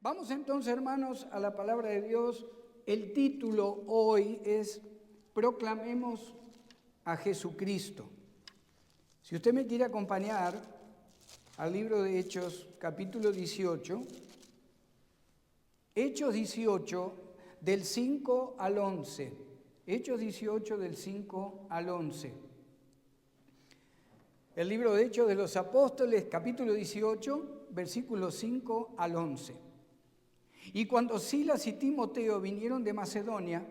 Vamos entonces, hermanos, a la palabra de Dios. El título hoy es Proclamemos a Jesucristo. Si usted me quiere acompañar al libro de Hechos, capítulo 18, Hechos 18, del 5 al 11. Hechos 18, del 5 al 11. El libro de Hechos de los Apóstoles, capítulo 18, versículos 5 al 11. Y cuando Silas y Timoteo vinieron de Macedonia,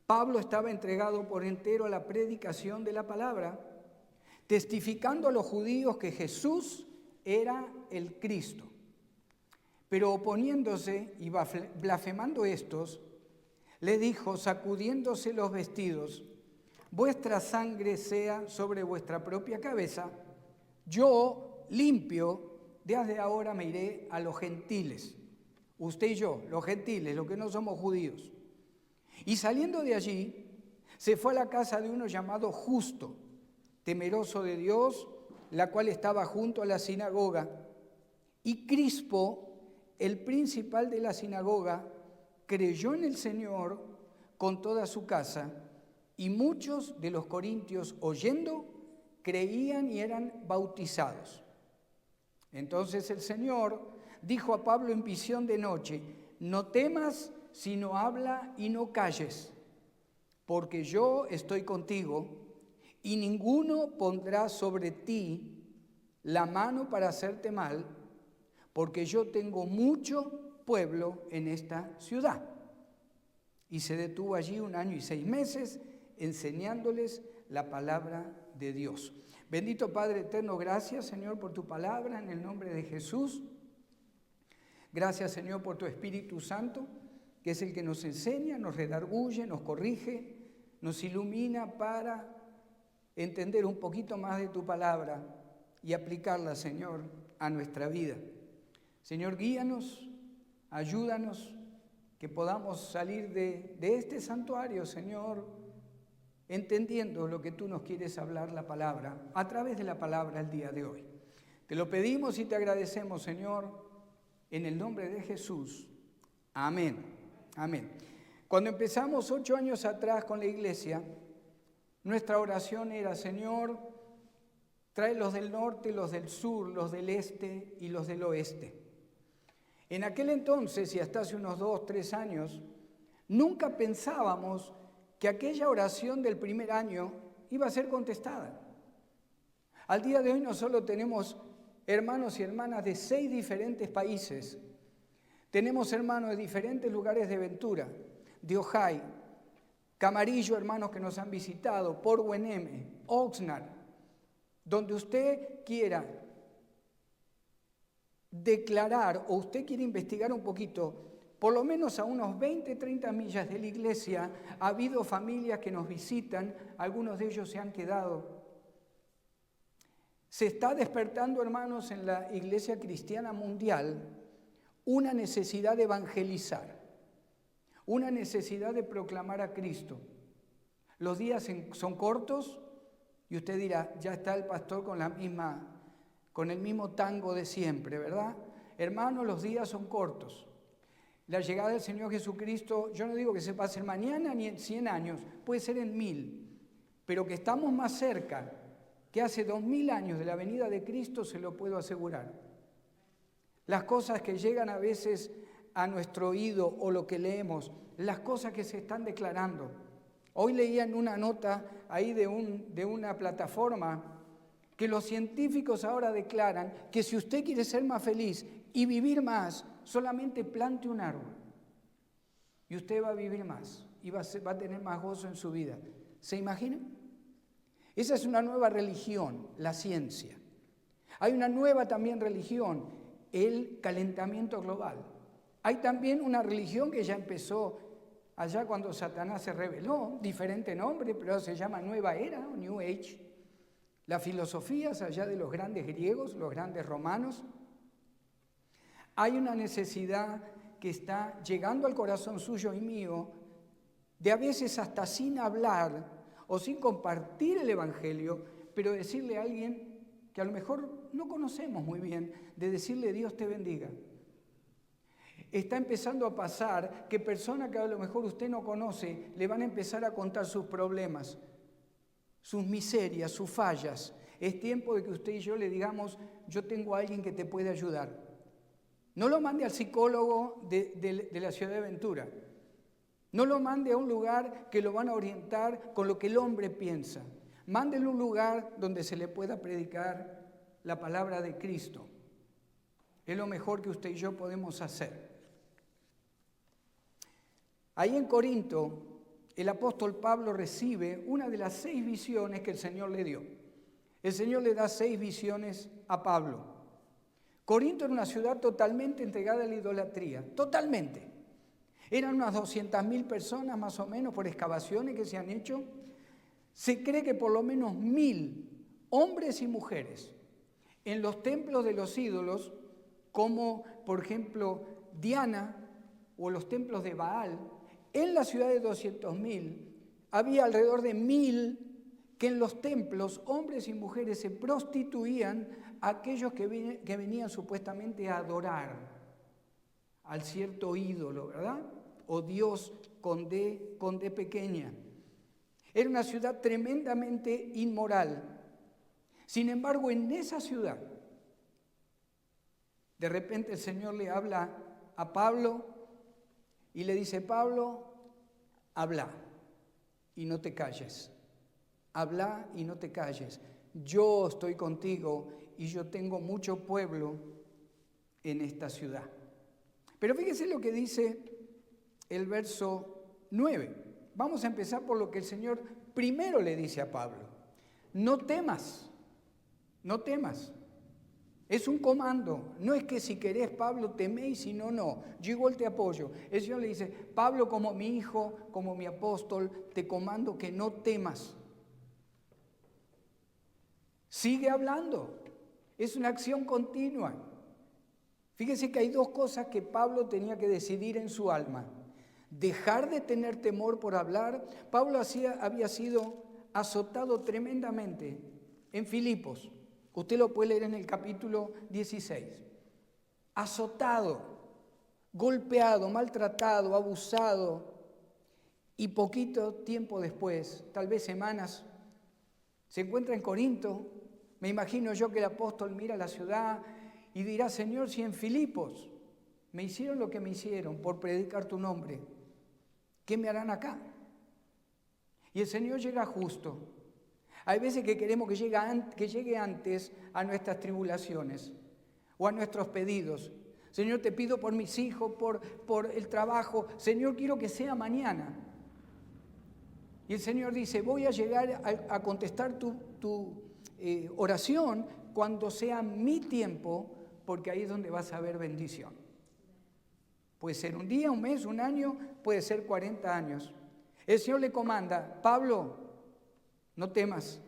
Pablo estaba entregado por entero a la predicación de la palabra, testificando a los judíos que Jesús era el Cristo. Pero oponiéndose y blasfemando estos, le dijo, sacudiéndose los vestidos, vuestra sangre sea sobre vuestra propia cabeza, yo limpio, desde ahora me iré a los gentiles. Usted y yo, los gentiles, los que no somos judíos. Y saliendo de allí, se fue a la casa de uno llamado Justo, temeroso de Dios, la cual estaba junto a la sinagoga. Y Crispo, el principal de la sinagoga, creyó en el Señor con toda su casa, y muchos de los corintios, oyendo, creían y eran bautizados. Entonces el Señor dijo a Pablo en visión de noche, no temas, sino habla y no calles, porque yo estoy contigo, y ninguno pondrá sobre ti la mano para hacerte mal, porque yo tengo mucho pueblo en esta ciudad. Y se detuvo allí 1 año y 6 meses, enseñándoles la palabra de Dios. Bendito Padre eterno, gracias Señor por tu palabra, en el nombre de Jesús. Gracias, Señor, por tu Espíritu Santo, que es el que nos enseña, nos redarguye, nos corrige, nos ilumina para entender un poquito más de tu palabra y aplicarla, Señor, a nuestra vida. Señor, guíanos, ayúdanos, que podamos salir de este santuario, Señor, entendiendo lo que tú nos quieres hablar la palabra, a través de la palabra el día de hoy. Te lo pedimos y te agradecemos, Señor, en el nombre de Jesús. Amén. Amén. Cuando empezamos 8 años atrás con la iglesia, nuestra oración era, Señor, trae los del norte, los del sur, los del este y los del oeste. En aquel entonces, y hasta hace unos 2, 3 años, nunca pensábamos que aquella oración del primer año iba a ser contestada. Al día de hoy no solo tenemos hermanos y hermanas de 6 diferentes países. Tenemos hermanos de diferentes lugares de Ventura, de Ojai, Camarillo, hermanos que nos han visitado, Port Hueneme, Oxnard, donde usted quiera declarar o usted quiere investigar un poquito, por lo menos a unos 20, 30 millas de la iglesia, ha habido familias que nos visitan, algunos de ellos se han quedado. Se está despertando, hermanos, en la iglesia cristiana mundial una necesidad de evangelizar, una necesidad de proclamar a Cristo. Los días son cortos y usted dirá, ya está el pastor con el mismo tango de siempre, ¿verdad? Hermanos, los días son cortos. La llegada del Señor Jesucristo, yo no digo que se va a hacer mañana ni en 100 años, puede ser en 1000, pero que estamos más cerca que hace 2000 años de la venida de Cristo, se lo puedo asegurar. Las cosas que llegan a veces a nuestro oído o lo que leemos, las cosas que se están declarando. Hoy leía en una nota ahí de una plataforma que los científicos ahora declaran que si usted quiere ser más feliz y vivir más, solamente plante un árbol. Y usted va a vivir más y va a tener más gozo en su vida. ¿Se imagina? Esa es una nueva religión, la ciencia. Hay una nueva también religión, el calentamiento global. Hay también una religión que ya empezó allá cuando Satanás se rebeló, diferente nombre, pero se llama Nueva Era, New Age. Las filosofías allá de los grandes griegos, los grandes romanos. Hay una necesidad que está llegando al corazón suyo y mío, de a veces hasta sin hablar o sin compartir el Evangelio, pero decirle a alguien que a lo mejor no conocemos muy bien, de decirle Dios te bendiga. está empezando a pasar que personas que a lo mejor usted no conoce le van a empezar a contar sus problemas, sus miserias, sus fallas. Es tiempo de que usted y yo le digamos, yo tengo a alguien que te puede ayudar. No lo mande al psicólogo de la ciudad de Ventura. No lo mande a un lugar que lo van a orientar con lo que el hombre piensa. Mándelo a un lugar donde se le pueda predicar la palabra de Cristo. Es lo mejor que usted y yo podemos hacer. Ahí en Corinto, el apóstol Pablo recibe una de las 6 visiones que el Señor le dio. El Señor le da 6 visiones a Pablo. Corinto era una ciudad totalmente entregada a la idolatría, totalmente. Eran unas 200.000 personas más o menos por excavaciones que se han hecho. Se cree que por lo menos 1.000 hombres y mujeres en los templos de los ídolos, como por ejemplo Diana o los templos de Baal, en la ciudad de 200.000 había alrededor de 1.000 que en los templos hombres y mujeres se prostituían a aquellos que venían supuestamente a adorar al cierto ídolo, ¿verdad? O Dios con D pequeña. Era una ciudad tremendamente inmoral. Sin embargo, en esa ciudad, de repente el Señor le habla a Pablo y le dice, Pablo, habla y no te calles. Habla y no te calles. Yo estoy contigo y yo tengo mucho pueblo en esta ciudad. Pero fíjese lo que dice el verso 9. Vamos a empezar por lo que el Señor primero le dice a Pablo. No temas, no temas. Es un comando. No es que si querés, Pablo, temé y si no, no. Yo igual te apoyo. El Señor le dice, Pablo, como mi hijo, como mi apóstol, te comando que no temas. Sigue hablando. Es una acción continua. Fíjese que hay 2 cosas que Pablo tenía que decidir en su alma. Dejar de tener temor por hablar. Pablo había sido azotado tremendamente en Filipos. Usted lo puede leer en el capítulo 16. Azotado, golpeado, maltratado, abusado. Y poquito tiempo después, tal vez semanas, se encuentra en Corinto. Me imagino yo que el apóstol mira la ciudad y dirá, Señor, si en Filipos me hicieron lo que me hicieron por predicar tu nombre, ¿qué me harán acá? Y el Señor llega justo. Hay veces que queremos que llegue antes a nuestras tribulaciones o a nuestros pedidos. Señor, te pido por mis hijos, por el trabajo. Señor, quiero que sea mañana. Y el Señor dice, voy a llegar a contestar tu oración cuando sea mi tiempo, porque ahí es donde vas a ver bendición. Puede ser un día, un mes, un año, puede ser 40 años. El Señor le comanda, Pablo, no temas.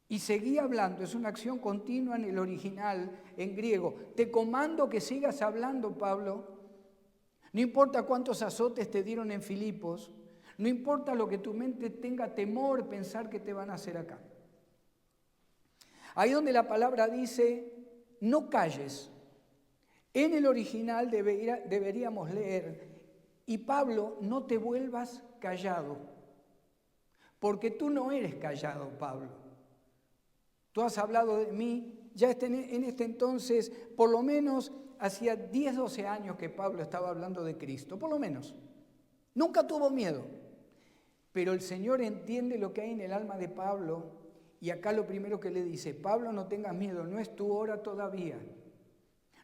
Y seguí hablando, es una acción continua en el original, en griego. Te comando que sigas hablando, Pablo. No importa cuántos azotes te dieron en Filipos, no importa lo que tu mente tenga temor pensar que te van a hacer acá. Ahí donde la palabra dice, no calles. En el original deberíamos leer, y Pablo, no te vuelvas callado, porque tú no eres callado, Pablo. Tú has hablado de mí, ya en este entonces, por lo menos hacía 10, 12 años que Pablo estaba hablando de Cristo, por lo menos. Nunca tuvo miedo, pero el Señor entiende lo que hay en el alma de Pablo, y acá lo primero que le dice, Pablo, no tengas miedo, no es tu hora todavía.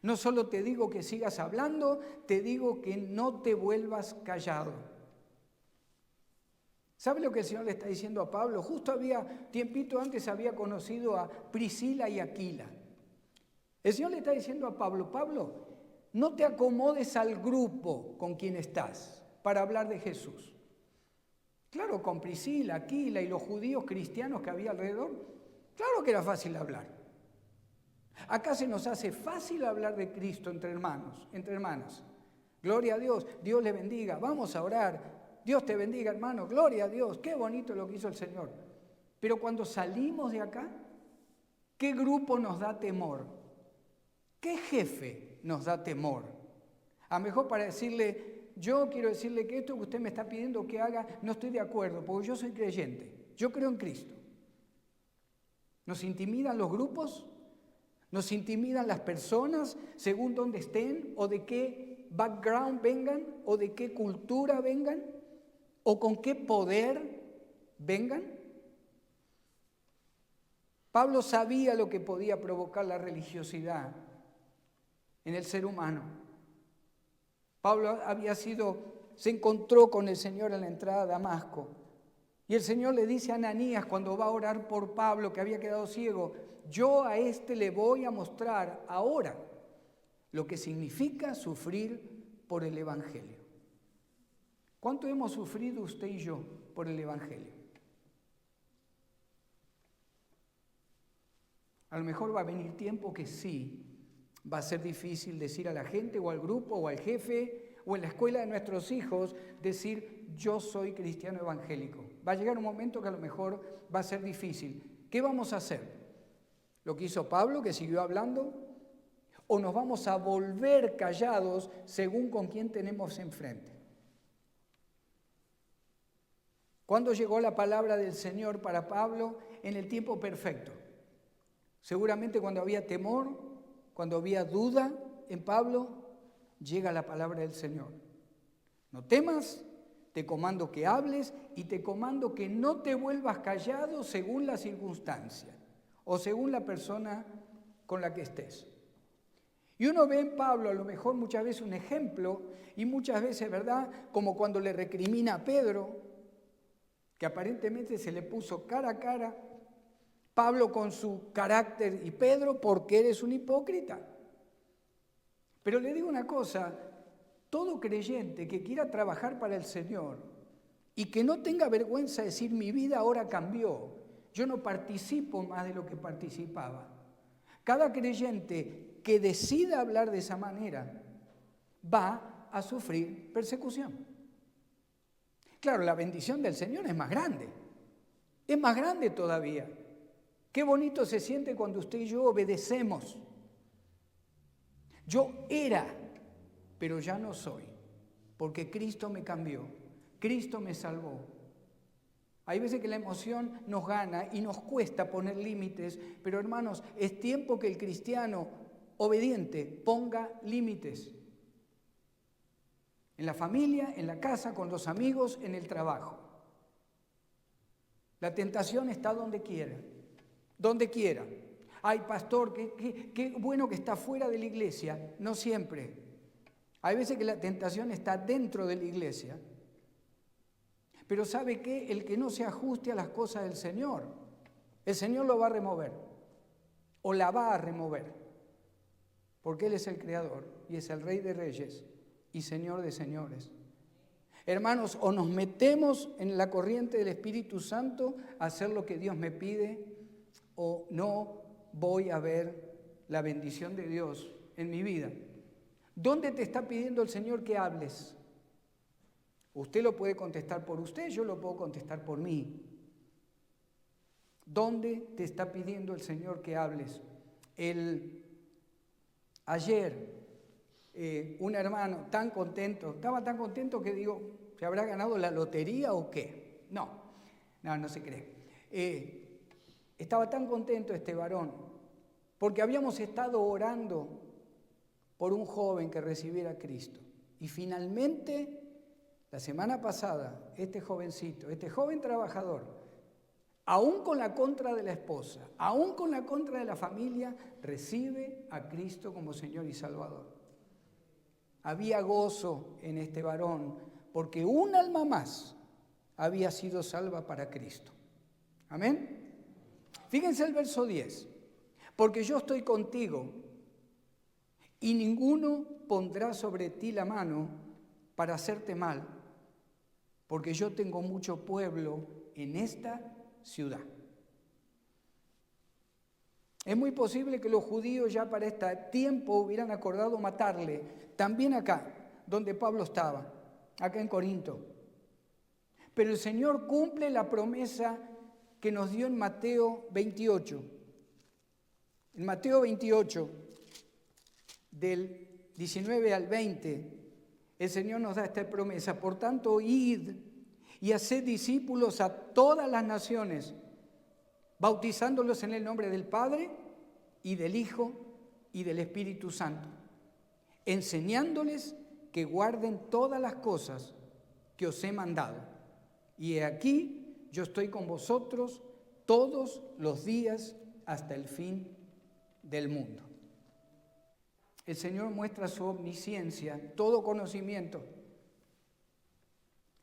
No solo te digo que sigas hablando, te digo que no te vuelvas callado. ¿Sabe lo que el Señor le está diciendo a Pablo? Justo tiempito antes había conocido a Priscila y Aquila. El Señor le está diciendo a Pablo, Pablo, no te acomodes al grupo con quien estás para hablar de Jesús. Claro, con Priscila, Aquila y los judíos cristianos que había alrededor, claro que era fácil hablar. Acá se nos hace fácil hablar de Cristo entre hermanos, entre hermanas. Gloria a Dios, Dios le bendiga, vamos a orar. Dios te bendiga, hermano, gloria a Dios, qué bonito lo que hizo el Señor. Pero cuando salimos de acá, ¿qué grupo nos da temor? ¿Qué jefe nos da temor? A lo mejor para decirle, yo quiero decirle que esto que usted me está pidiendo que haga, no estoy de acuerdo, porque yo soy creyente, yo creo en Cristo. ¿Nos intimidan los grupos? ¿Nos intimidan las personas según dónde estén o de qué background vengan o de qué cultura vengan o con qué poder vengan? Pablo sabía lo que podía provocar la religiosidad en el ser humano. Pablo se encontró con el Señor en la entrada a Damasco. Y el Señor le dice a Ananías cuando va a orar por Pablo, que había quedado ciego, yo a este le voy a mostrar ahora lo que significa sufrir por el Evangelio. ¿Cuánto hemos sufrido usted y yo por el Evangelio? A lo mejor va a venir tiempo que sí, va a ser difícil decir a la gente o al grupo o al jefe o en la escuela de nuestros hijos, decir yo soy cristiano evangélico. Va a llegar un momento que a lo mejor va a ser difícil. ¿Qué vamos a hacer? ¿Lo que hizo Pablo, que siguió hablando? ¿O nos vamos a volver callados según con quién tenemos enfrente? ¿Cuándo llegó la palabra del Señor para Pablo? En el tiempo perfecto. Seguramente cuando había temor, cuando había duda en Pablo, llega la palabra del Señor. No temas, te comando que hables y te comando que no te vuelvas callado según la circunstancia o según la persona con la que estés. Y uno ve en Pablo a lo mejor muchas veces un ejemplo y muchas veces, ¿verdad? Como cuando le recrimina a Pedro, que aparentemente se le puso cara a cara, Pablo con su carácter y Pedro porque eres un hipócrita. Pero le digo una cosa, todo creyente que quiera trabajar para el Señor y que no tenga vergüenza de decir mi vida ahora cambió, yo no participo más de lo que participaba. Cada creyente que decida hablar de esa manera va a sufrir persecución. Claro, la bendición del Señor es más grande todavía. Qué bonito se siente cuando usted y yo obedecemos. Yo era, pero ya no soy, porque Cristo me cambió, Cristo me salvó. Hay veces que la emoción nos gana y nos cuesta poner límites, pero hermanos, es tiempo que el cristiano obediente ponga límites. En la familia, en la casa, con los amigos, en el trabajo. La tentación está donde quiera. Donde quiera. Ay, pastor, qué bueno que está fuera de la iglesia. No siempre. Hay veces que la tentación está dentro de la iglesia. Pero ¿sabe qué? El que no se ajuste a las cosas del Señor, el Señor lo va a remover. O la va a remover. Porque Él es el Creador y es el Rey de Reyes y Señor de Señores. Hermanos, o nos metemos en la corriente del Espíritu Santo a hacer lo que Dios me pide, o no voy a ver la bendición de Dios en mi vida. ¿Dónde te está pidiendo el Señor que hables? Usted lo puede contestar por usted, yo lo puedo contestar por mí. ¿Dónde te está pidiendo el Señor que hables? Ayer, un hermano estaba tan contento que digo, ¿se habrá ganado la lotería o qué? No se cree. Estaba tan contento este varón, porque habíamos estado orando por un joven que recibiera a Cristo. Y finalmente, la semana pasada, este joven trabajador, aún con la contra de la esposa, aún con la contra de la familia, recibe a Cristo como Señor y Salvador. Había gozo en este varón, porque un alma más había sido salva para Cristo. Amén. Fíjense el verso 10. Porque yo estoy contigo y ninguno pondrá sobre ti la mano para hacerte mal, porque yo tengo mucho pueblo en esta ciudad. Es muy posible que los judíos ya para este tiempo hubieran acordado matarle, también acá, donde Pablo estaba, acá en Corinto. Pero el Señor cumple la promesa que nos dio en Mateo 28. En Mateo 28, del 19 al 20, el Señor nos da esta promesa. Por tanto, id y haced discípulos a todas las naciones, bautizándolos en el nombre del Padre y del Hijo y del Espíritu Santo, enseñándoles que guarden todas las cosas que os he mandado. Y he aquí, yo estoy con vosotros todos los días hasta el fin del mundo. El Señor muestra su omnisciencia, todo conocimiento.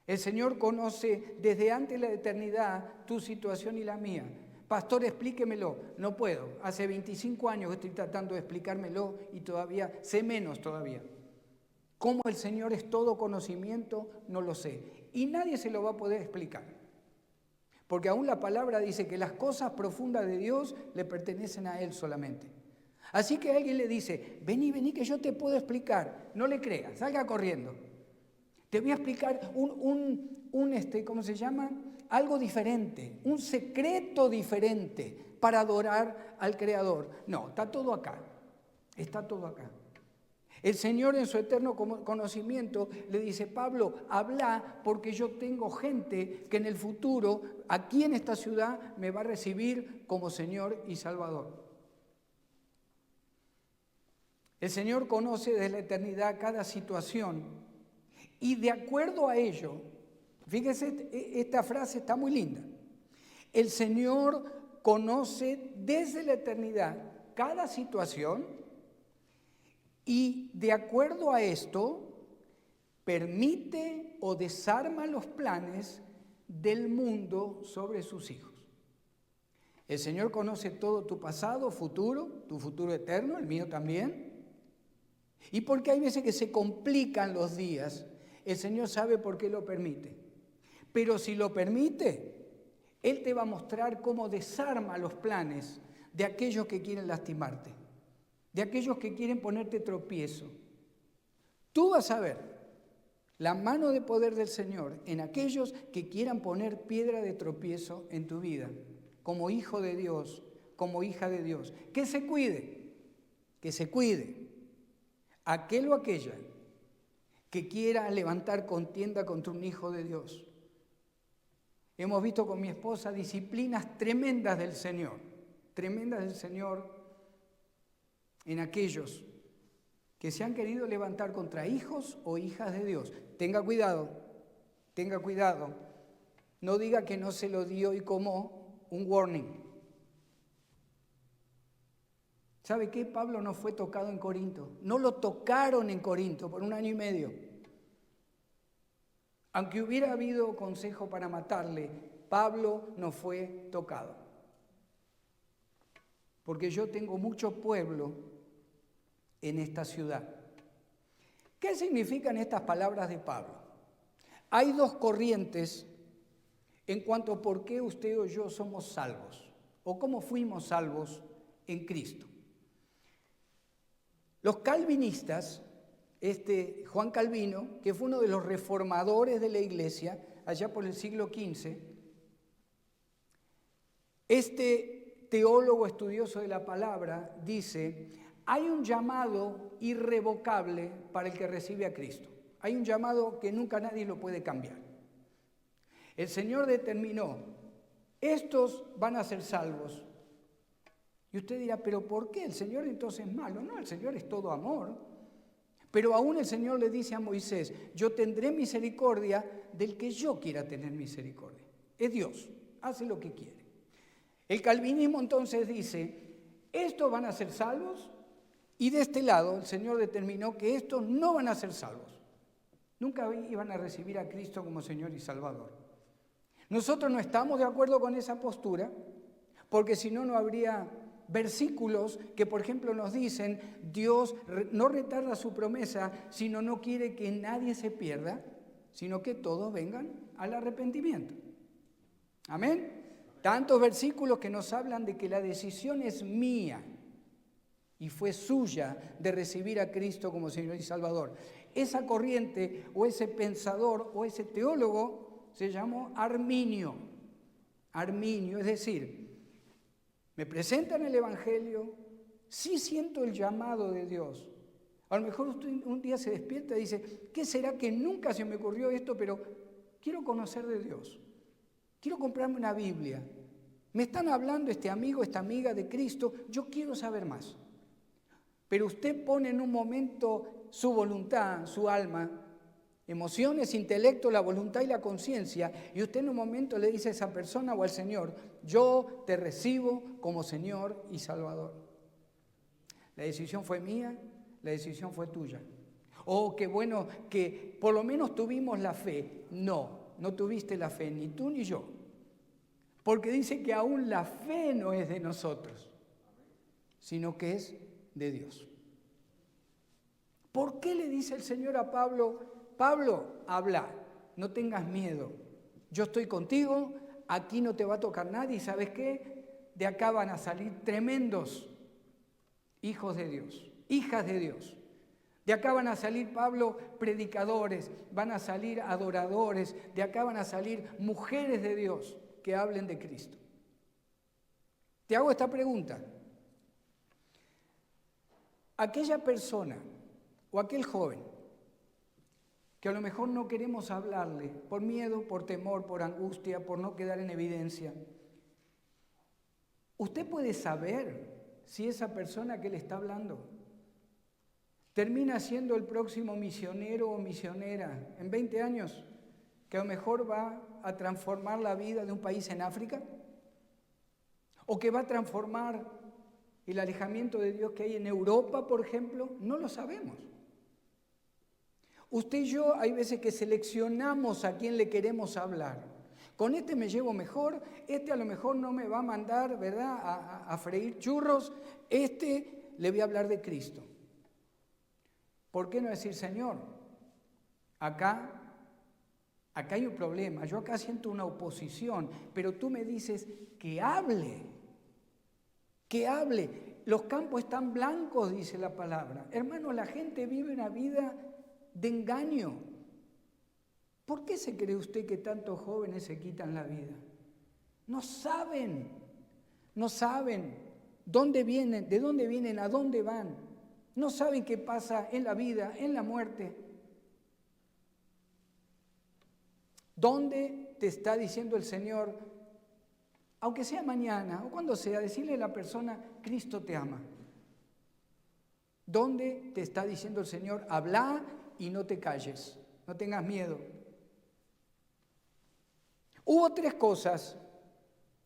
El Señor conoce desde antes la eternidad tu situación y la mía. Pastor, explíquemelo. No puedo. Hace 25 años estoy tratando de explicármelo y todavía sé menos todavía. ¿Cómo el Señor es todo conocimiento? No lo sé. Y nadie se lo va a poder explicar. Porque aún la palabra dice que las cosas profundas de Dios le pertenecen a Él solamente. Así que alguien le dice, vení que yo te puedo explicar. No le creas, salga corriendo. Te voy a explicar ¿cómo se llama? Algo diferente, un secreto diferente para adorar al Creador. No, está todo acá. Está todo acá. El Señor en su eterno conocimiento le dice, Pablo, habla porque yo tengo gente que en el futuro, aquí en esta ciudad, me va a recibir como Señor y Salvador. El Señor conoce desde la eternidad cada situación y de acuerdo a ello, fíjese, esta frase está muy linda. El Señor conoce desde la eternidad cada situación y de acuerdo a esto, permite o desarma los planes del mundo sobre sus hijos. El Señor conoce todo tu pasado, futuro, tu futuro eterno, el mío también. Y porque hay veces que se complican los días, el Señor sabe por qué lo permite. Pero si lo permite, Él te va a mostrar cómo desarma los planes de aquellos que quieren lastimarte, de aquellos que quieren ponerte tropiezo. Tú vas a ver la mano de poder del Señor en aquellos que quieran poner piedra de tropiezo en tu vida, como hijo de Dios, como hija de Dios. Que se cuide aquel o aquella que quiera levantar contienda contra un hijo de Dios. Hemos visto con mi esposa disciplinas tremendas del Señor en aquellos que se han querido levantar contra hijos o hijas de Dios. Tenga cuidado. No diga que no se lo dio y como un warning. ¿Sabe qué? Pablo no fue tocado en Corinto. No lo tocaron en Corinto por 1 año y medio. Aunque hubiera habido consejo para matarle, Pablo no fue tocado. Porque yo tengo mucho pueblo en esta ciudad. ¿Qué significan estas palabras de Pablo? Hay dos corrientes en cuanto a por qué usted o yo somos salvos, o cómo fuimos salvos en Cristo. Los calvinistas, Juan Calvino, que fue uno de los reformadores de la iglesia, allá por el siglo XV, este teólogo estudioso de la palabra dice, hay un llamado irrevocable para el que recibe a Cristo. Hay un llamado que nunca nadie lo puede cambiar. El Señor determinó, estos van a ser salvos. Y usted dirá, ¿pero por qué? ¿El Señor entonces es malo? No, el Señor es todo amor. Pero aún el Señor le dice a Moisés, yo tendré misericordia del que yo quiera tener misericordia. Es Dios, hace lo que quiere. El calvinismo entonces dice, estos van a ser salvos y de este lado el Señor determinó que estos no van a ser salvos. Nunca iban a recibir a Cristo como Señor y Salvador. Nosotros no estamos de acuerdo con esa postura porque si no, no habría versículos que, por ejemplo, nos dicen Dios no retarda su promesa, sino no quiere que nadie se pierda, sino que todos vengan al arrepentimiento. Amén. Tantos versículos que nos hablan de que la decisión es mía y fue suya de recibir a Cristo como Señor y Salvador. Esa corriente o ese pensador o ese teólogo se llamó Arminio. Arminio, es decir, me presentan el Evangelio, sí siento el llamado de Dios A lo mejor usted un día se despierta y dice, ¿qué será que nunca se me ocurrió esto? Pero quiero conocer de Dios. Quiero comprarme una Biblia. Me están hablando este amigo, esta amiga de Cristo. Yo quiero saber más. Pero usted pone en un momento su voluntad, su alma, emociones, intelecto, la voluntad y la conciencia, y usted en un momento le dice a esa persona o al Señor, yo te recibo como Señor y Salvador. La decisión fue mía, la decisión fue tuya. Oh, qué bueno que por lo menos tuvimos la fe. No tuviste la fe, ni tú ni yo. Porque dice que aún la fe no es de nosotros, sino que es de Dios. ¿Por qué le dice el Señor a Pablo, Pablo, habla, no tengas miedo, yo estoy contigo, aquí no te va a tocar nadie, y ¿sabes qué? De acá van a salir tremendos hijos de Dios, hijas de Dios. De acá van a salir, Pablo, predicadores, van a salir adoradores, de acá van a salir mujeres de Dios que hablen de Cristo. Te hago esta pregunta. Aquella persona o aquel joven que a lo mejor no queremos hablarle por miedo, por temor, por angustia, por no quedar en evidencia, usted puede saber si esa persona que le está hablando termina siendo el próximo misionero o misionera en 20 años, que a lo mejor va a transformar la vida de un país en África, o que va a transformar el alejamiento de Dios que hay en Europa, por ejemplo. No lo sabemos. Usted y yo hay veces que seleccionamos a quién le queremos hablar. Con este me llevo mejor, este a lo mejor no me va a mandar, ¿verdad?, a freír churros, este le voy a hablar de Cristo. ¿Por qué no decir, Señor, acá hay un problema, yo acá siento una oposición, pero tú me dices que hable, que hable. Los campos están blancos, dice la palabra. Hermano, la gente vive una vida de engaño. ¿Por qué se cree usted que tantos jóvenes se quitan la vida? No saben dónde vienen, de dónde vienen, a dónde van. No saben qué pasa en la vida, en la muerte. ¿Dónde te está diciendo el Señor, aunque sea mañana o cuando sea, decirle a la persona, Cristo te ama? ¿Dónde te está diciendo el Señor, habla y no te calles, no tengas miedo? Hubo 3 cosas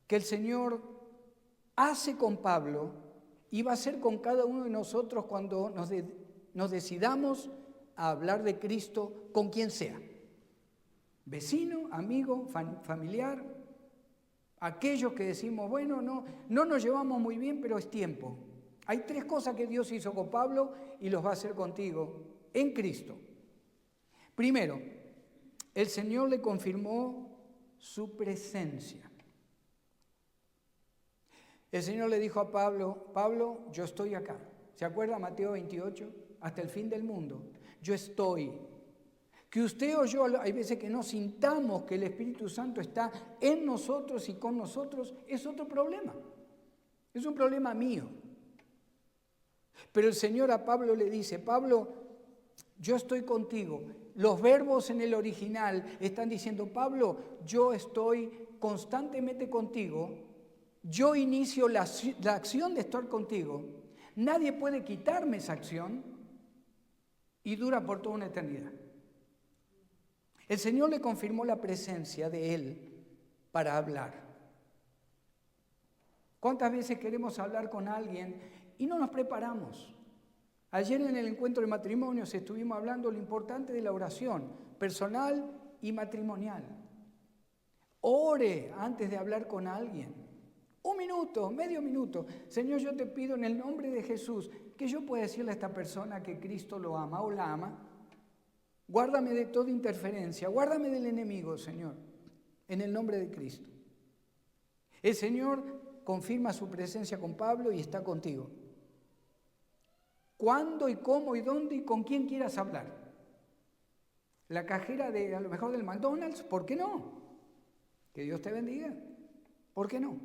que el Señor hace con Pablo y va a hacer con cada uno de nosotros cuando nos decidamos a hablar de Cristo con quien sea. Vecino, amigo, familiar, aquellos que decimos, bueno, no nos llevamos muy bien, pero es tiempo. Hay 3 cosas que Dios hizo con Pablo y los va a hacer contigo en Cristo. Primero, el Señor le confirmó su presencia. El Señor le dijo a Pablo, Pablo, yo estoy acá. ¿Se acuerda Mateo 28? Hasta el fin del mundo. Yo estoy. Que usted o yo, hay veces que no sintamos que el Espíritu Santo está en nosotros y con nosotros, es otro problema. Es un problema mío. Pero el Señor a Pablo le dice, Pablo, yo estoy contigo. Los verbos en el original están diciendo, Pablo, yo estoy constantemente contigo. Yo inicio la acción de estar contigo. Nadie puede quitarme esa acción y dura por toda una eternidad. El Señor le confirmó la presencia de Él para hablar. ¿Cuántas veces queremos hablar con alguien y no nos preparamos? Ayer en el encuentro de matrimonios estuvimos hablando de lo importante de la oración personal y matrimonial. Ore antes de hablar con alguien. 1 minuto, medio minuto. Señor, yo te pido en el nombre de Jesús que yo pueda decirle a esta persona que Cristo lo ama o la ama. Guárdame de toda interferencia, guárdame del enemigo, Señor, en el nombre de Cristo. El Señor confirma su presencia con Pablo y está contigo. ¿Cuándo y cómo y dónde y con quién quieras hablar? La cajera a lo mejor del McDonald's, ¿por qué no? Que Dios te bendiga. ¿Por qué no?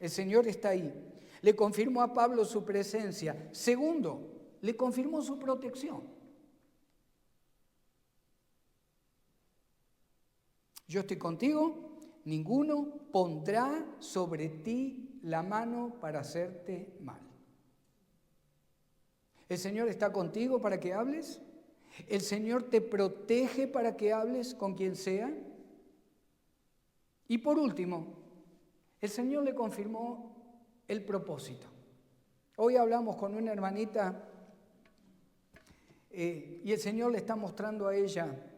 El Señor está ahí. Le confirmó a Pablo su presencia. Segundo, le confirmó su protección. Yo estoy contigo, ninguno pondrá sobre ti la mano para hacerte mal. El Señor está contigo para que hables. El Señor te protege para que hables con quien sea. Y por último, el Señor le confirmó el propósito. Hoy hablamos con una hermanita y el Señor le está mostrando a ella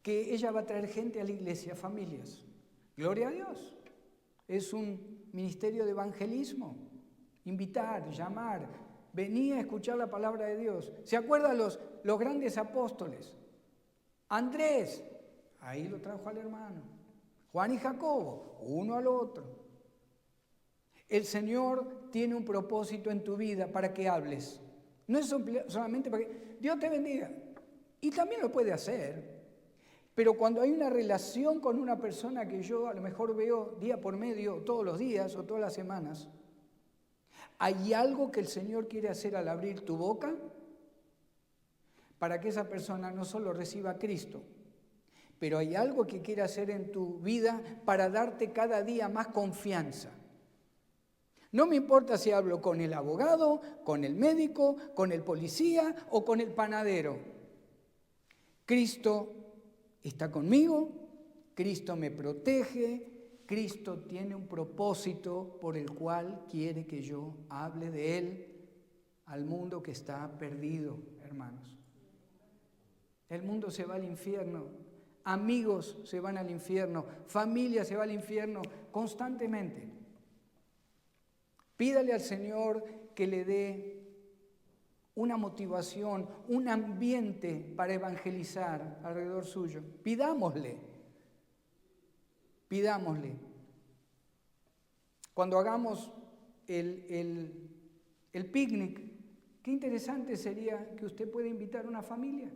que ella va a traer gente a la iglesia, familias. Gloria a Dios. Es un ministerio de evangelismo. Invitar, llamar, venir a escuchar la palabra de Dios. ¿Se acuerdan los grandes apóstoles? Andrés, ahí lo trajo al hermano. Juan y Jacobo, uno al otro. El Señor tiene un propósito en tu vida para que hables. No es solamente para que Dios te bendiga. Y también lo puede hacer. Pero cuando hay una relación con una persona que yo a lo mejor veo día por medio, todos los días o todas las semanas, ¿hay algo que el Señor quiere hacer al abrir tu boca? Para que esa persona no solo reciba a Cristo, pero hay algo que quiere hacer en tu vida para darte cada día más confianza. No me importa si hablo con el abogado, con el médico, con el policía o con el panadero. Cristo está conmigo, Cristo me protege, Cristo tiene un propósito por el cual quiere que yo hable de Él al mundo que está perdido, hermanos. El mundo se va al infierno, amigos se van al infierno, familia se va al infierno constantemente. Pídale al Señor que le dé una motivación, un ambiente para evangelizar alrededor suyo. Pidámosle. Cuando hagamos el picnic, qué interesante sería que usted pueda invitar a una familia.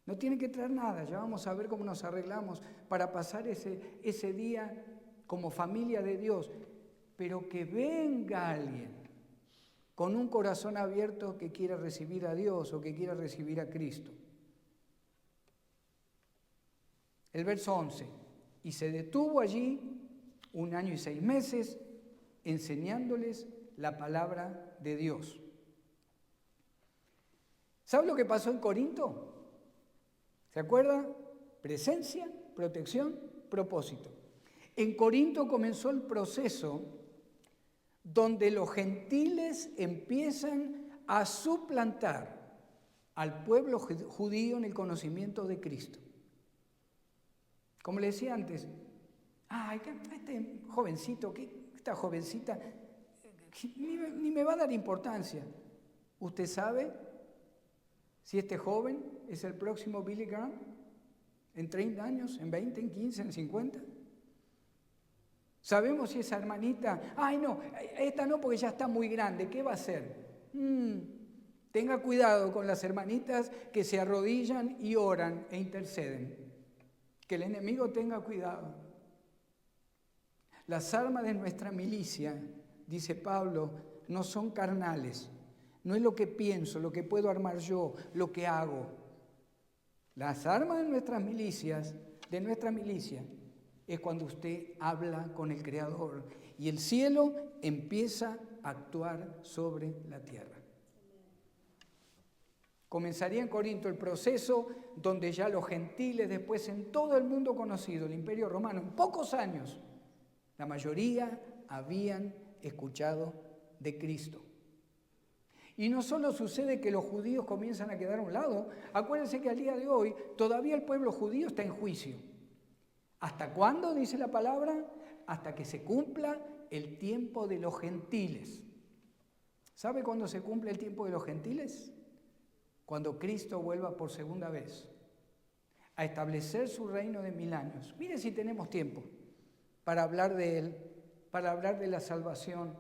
No tiene que traer nada, ya vamos a ver cómo nos arreglamos para pasar ese día como familia de Dios. Pero que venga alguien con un corazón abierto que quiera recibir a Dios o que quiera recibir a Cristo. El verso 11. Y se detuvo allí 1 año y 6 meses enseñándoles la palabra de Dios. ¿Sabe lo que pasó en Corinto? ¿Se acuerda? Presencia, protección, propósito. En Corinto comenzó el proceso donde los gentiles empiezan a suplantar al pueblo judío en el conocimiento de Cristo. Como le decía antes, este jovencito, esta jovencita, ni me va a dar importancia. ¿Usted sabe si este joven es el próximo Billy Graham? ¿En 30 años? ¿En 20? ¿En 15? ¿En 50? ¿Sabemos si esa hermanita, esta no porque ya está muy grande, ¿qué va a hacer? Tenga cuidado con las hermanitas que se arrodillan y oran e interceden. Que el enemigo tenga cuidado. Las armas de nuestra milicia, dice Pablo, no son carnales. No es lo que pienso, lo que puedo armar yo, lo que hago. Las armas de nuestra milicia, es cuando usted habla con el Creador y el cielo empieza a actuar sobre la tierra. Comenzaría en Corinto el proceso donde ya los gentiles, después en todo el mundo conocido, el Imperio Romano, en pocos años, la mayoría habían escuchado de Cristo. Y no solo sucede que los judíos comienzan a quedar a un lado, acuérdense que al día de hoy todavía el pueblo judío está en juicio. ¿Hasta cuándo, dice la palabra? Hasta que se cumpla el tiempo de los gentiles. ¿Sabe cuándo se cumple el tiempo de los gentiles? Cuando Cristo vuelva por segunda vez a establecer su reino de 1000 años. Mire si tenemos tiempo para hablar de Él, para hablar de la salvación,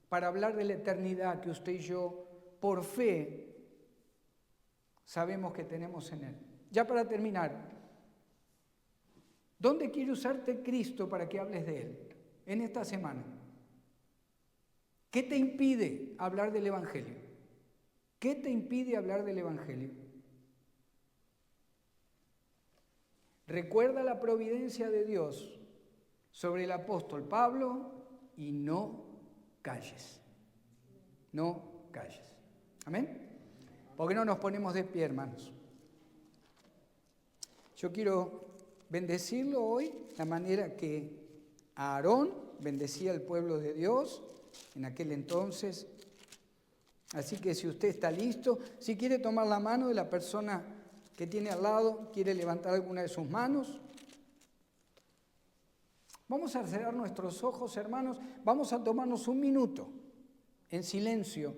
para hablar de la eternidad que usted y yo, por fe, sabemos que tenemos en Él. Ya para terminar, ¿dónde quiere usarte Cristo para que hables de Él en esta semana? ¿Qué te impide hablar del Evangelio? ¿Qué te impide hablar del Evangelio? Recuerda la providencia de Dios sobre el apóstol Pablo y no calles. No calles. ¿Amén? ¿Por qué no nos ponemos de pie, hermanos? Yo quiero bendecirlo hoy, la manera que Aarón bendecía al pueblo de Dios en aquel entonces. Así que si usted está listo, si quiere tomar la mano de la persona que tiene al lado, quiere levantar alguna de sus manos. Vamos a cerrar nuestros ojos, hermanos. Vamos a tomarnos un minuto en silencio.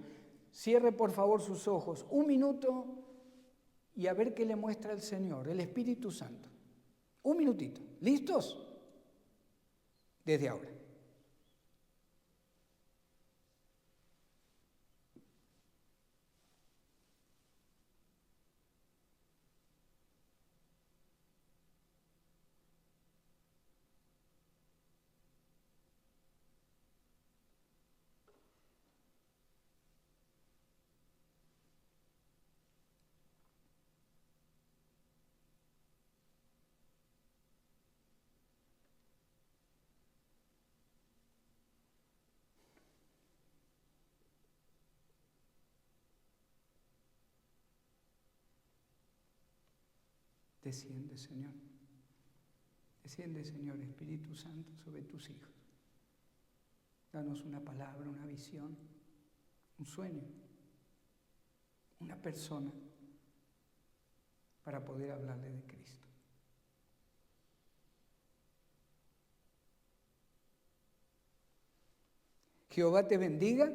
Cierre por favor sus ojos. Un minuto y a ver qué le muestra el Señor, el Espíritu Santo. Un minutito. ¿Listos? Desde ahora. Desciende, Señor. Desciende, Señor, Espíritu Santo, sobre tus hijos. Danos una palabra, una visión, un sueño, una persona para poder hablarle de Cristo. Jehová te bendiga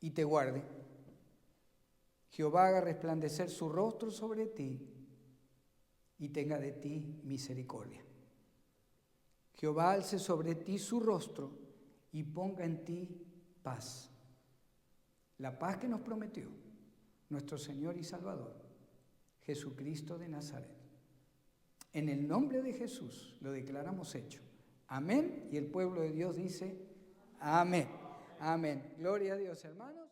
y te guarde. Jehová haga resplandecer su rostro sobre ti y tenga de ti misericordia. Jehová alce sobre ti su rostro y ponga en ti paz. La paz que nos prometió nuestro Señor y Salvador, Jesucristo de Nazaret. En el nombre de Jesús lo declaramos hecho. Amén. Y el pueblo de Dios dice, amén. Amén. Gloria a Dios, hermanos.